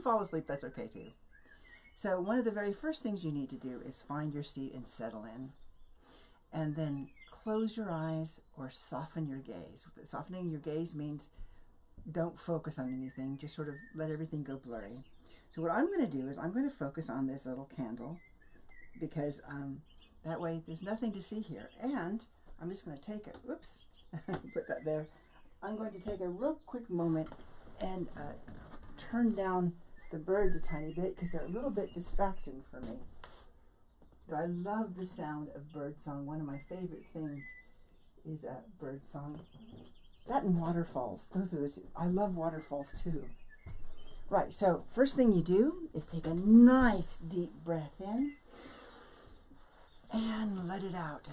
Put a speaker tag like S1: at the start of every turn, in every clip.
S1: fall asleep, that's okay too. So one of the very first things you need to do is find your seat and settle in. And then close your eyes or soften your gaze. Softening your gaze means don't focus on anything, just sort of let everything go blurry. So what I'm going to do is I'm going to focus on this little candle because that way there's nothing to see here. And I'm just going to take it, oops, put that there. I'm going to take a real quick moment and turn down the birds a tiny bit because they're a little bit distracting for me. But I love the sound of bird song. One of my favorite things is bird song. That and waterfalls. Those are I love waterfalls too. Right, so first thing you do is take a nice deep breath in and let it out.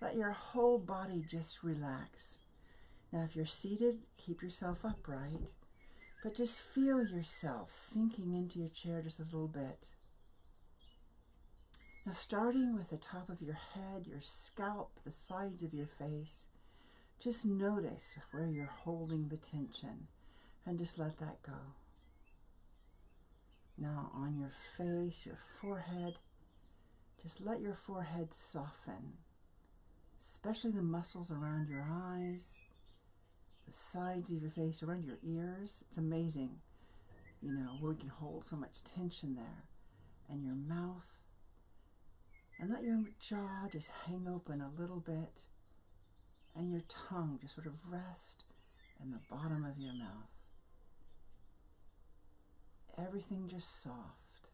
S1: Let your whole body just relax. Now if you're seated, keep yourself upright, but just feel yourself sinking into your chair just a little bit. Now starting with the top of your head, your scalp, the sides of your face, just notice where you're holding the tension and just let that go. Now on your face, your forehead, just let your forehead soften, especially the muscles around your eyes, the sides of your face, around your ears. It's amazing, you know, we can hold so much tension there. And your mouth. And let your jaw just hang open a little bit. And your tongue just sort of rest in the bottom of your mouth. Everything just soft.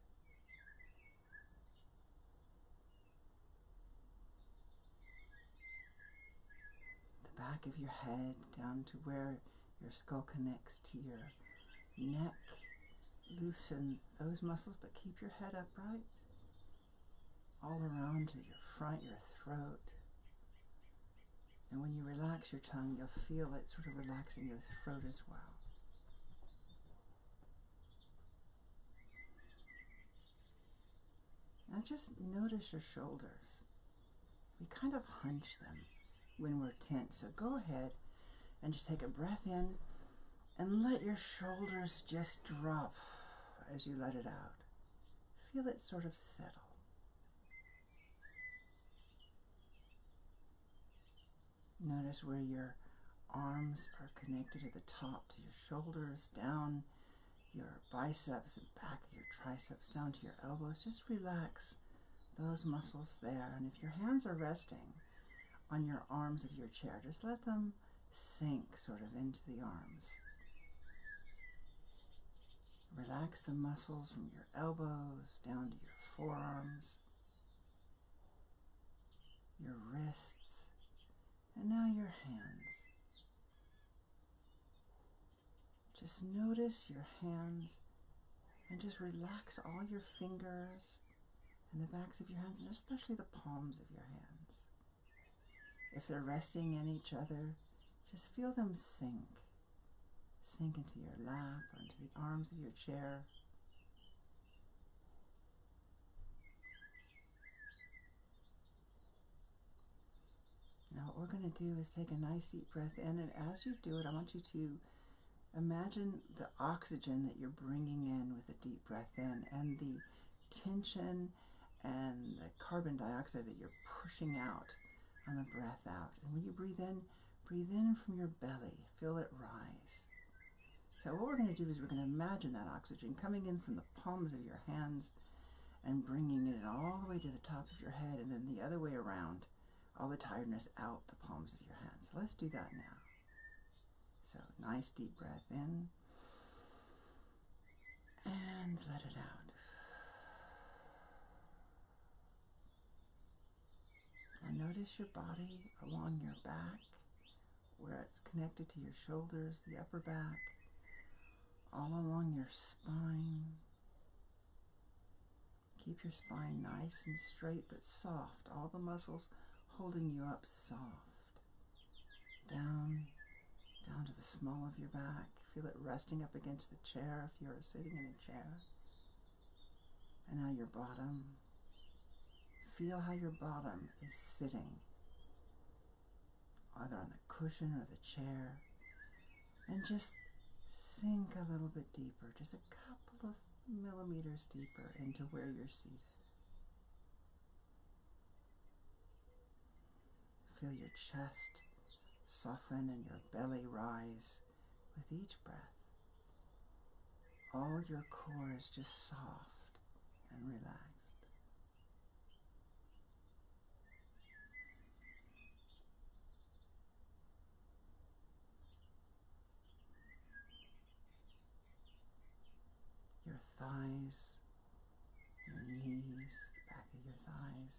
S1: The back of your head down to where your skull connects to your neck. Loosen those muscles, but keep your head upright. All around to your front, your throat. And when you relax your tongue, you'll feel it sort of relaxing your throat as well. Now just notice your shoulders. We kind of hunch them when we're tense. So go ahead and just take a breath in and let your shoulders just drop as you let it out. Feel it sort of settle. Notice where your arms are connected at the top to your shoulders, down your biceps and back of your triceps, down to your elbows. Just relax those muscles there. And if your hands are resting on your arms of your chair, just let them sink sort of into the arms. Relax the muscles from your elbows down to your forearms, your wrists, and now your hands. Just notice your hands and just relax all your fingers and the backs of your hands, and especially the palms of your hands. If they're resting in each other, just feel them sink. Sink into your lap or into the arms of your chair. Now what we're going to do is take a nice deep breath in, and as you do it, I want you to imagine the oxygen that you're bringing in with a deep breath in, and the tension and the carbon dioxide that you're pushing out on the breath out. And when you breathe in from your belly, feel it rise. So what we're going to do is we're going to imagine that oxygen coming in from the palms of your hands and bringing it all the way to the top of your head, and then the other way around, all the tiredness out the palms of your hands. So let's do that now. So nice deep breath in and let it out. And notice your body along your back, where it's connected to your shoulders, the upper back, all along your spine. Keep your spine nice and straight but soft. All the muscles holding you up soft. Down to the small of your back. Feel it resting up against the chair if you're sitting in a chair. And now your bottom. Feel how your bottom is sitting, either on the cushion or the chair. And just Sink a little bit deeper, just a couple of millimeters deeper into where you're seated. Feel your chest soften and your belly rise with each breath. All your core is just soft and relaxed. Your thighs, your knees, the back of your thighs.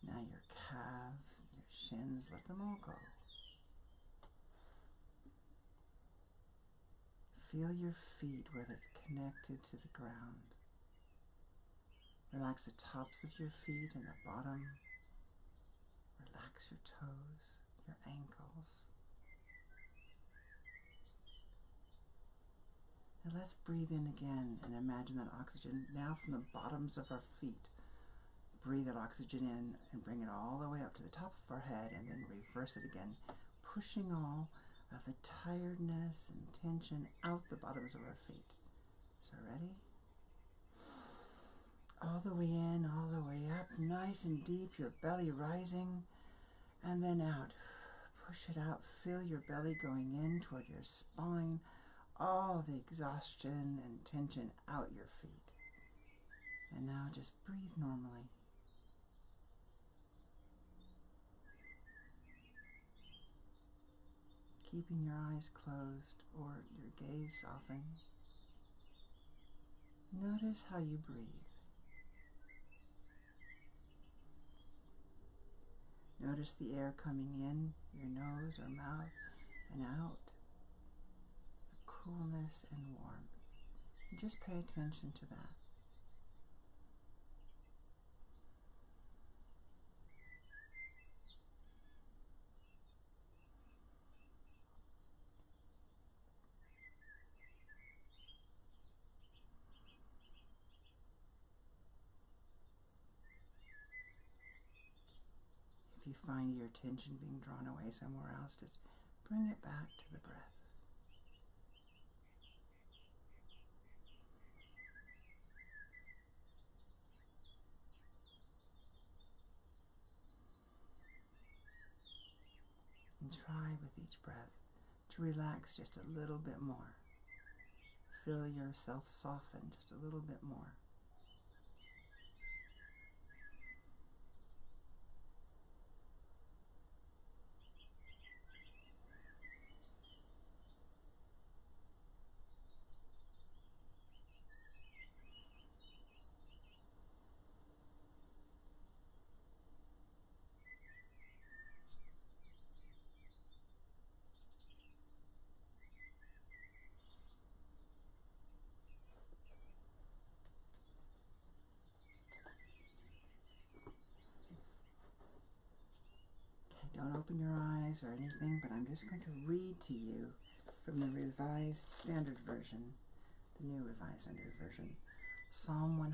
S1: Now your calves, your shins, let them all go. Feel your feet where they're connected to the ground. Relax the tops of your feet and the bottom. Relax your toes, your ankles. And let's breathe in again and imagine that oxygen now from the bottoms of our feet. Breathe that oxygen in and bring it all the way up to the top of our head, and then reverse it again, pushing all of the tiredness and tension out the bottoms of our feet. So ready? All the way in, all the way up, nice and deep, your belly rising, and then out. Push it out, feel your belly going in toward your spine, all the exhaustion and tension out your feet. And now just breathe normally. Keeping your eyes closed or your gaze softened. Notice how you breathe. Notice the air coming in your nose or mouth and out. The coolness and warmth. And just pay attention to that. If you find your attention being drawn away somewhere else, just bring it back to the breath. And try with each breath to relax just a little bit more. Feel yourself soften just a little bit more. Don't open your eyes or anything, but I'm just going to read to you from the Revised Standard Version, the New Revised Standard Version, Psalm 100.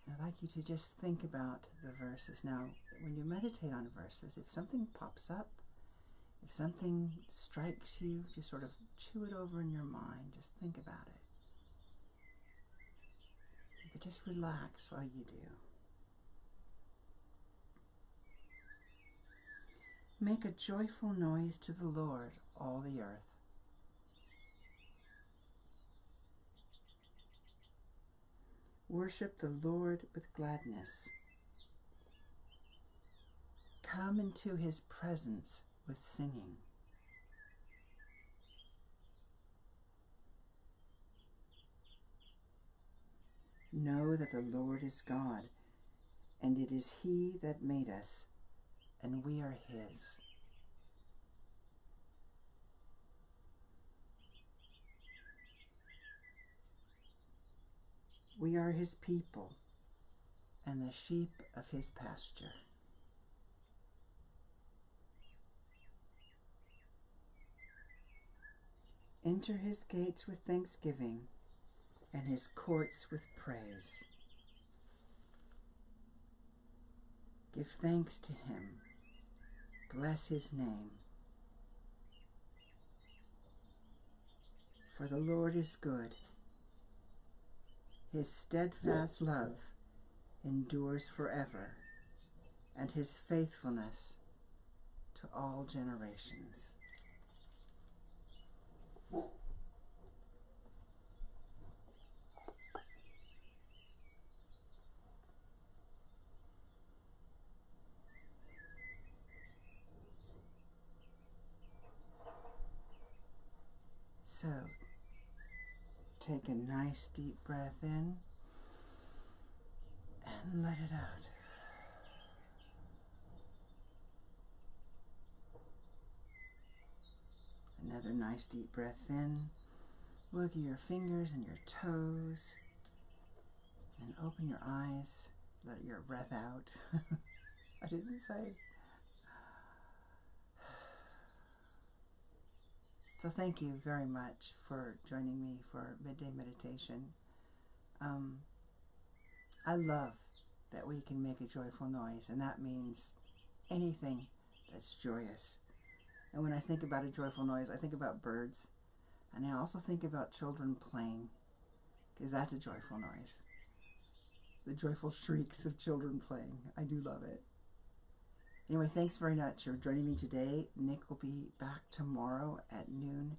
S1: And I'd like you to just think about the verses. Now, when you meditate on verses, if something pops up, if something strikes you, just sort of chew it over in your mind. Just think about it. But just relax while you do. Make a joyful noise to the Lord, all the earth. Worship the Lord with gladness. Come into his presence with singing. Know that the Lord is God, and it is he that made us, and we are his. We are his people, and the sheep of his pasture. Enter his gates with thanksgiving, and his courts with praise. Give thanks to him. Bless his name. For the Lord is good. His steadfast love endures forever, and his faithfulness to all generations. So, take a nice deep breath in and let it out. Another nice deep breath in. Wiggle your fingers and your toes. And open your eyes. Let your breath out. I didn't say. So thank you very much for joining me for Midday Meditation. I love that we can make a joyful noise, and that means anything that's joyous. And when I think about a joyful noise, I think about birds, and I also think about children playing, because that's a joyful noise. The joyful shrieks of children playing. I do love it. Anyway, thanks very much for joining me today. Nick will be back tomorrow at noon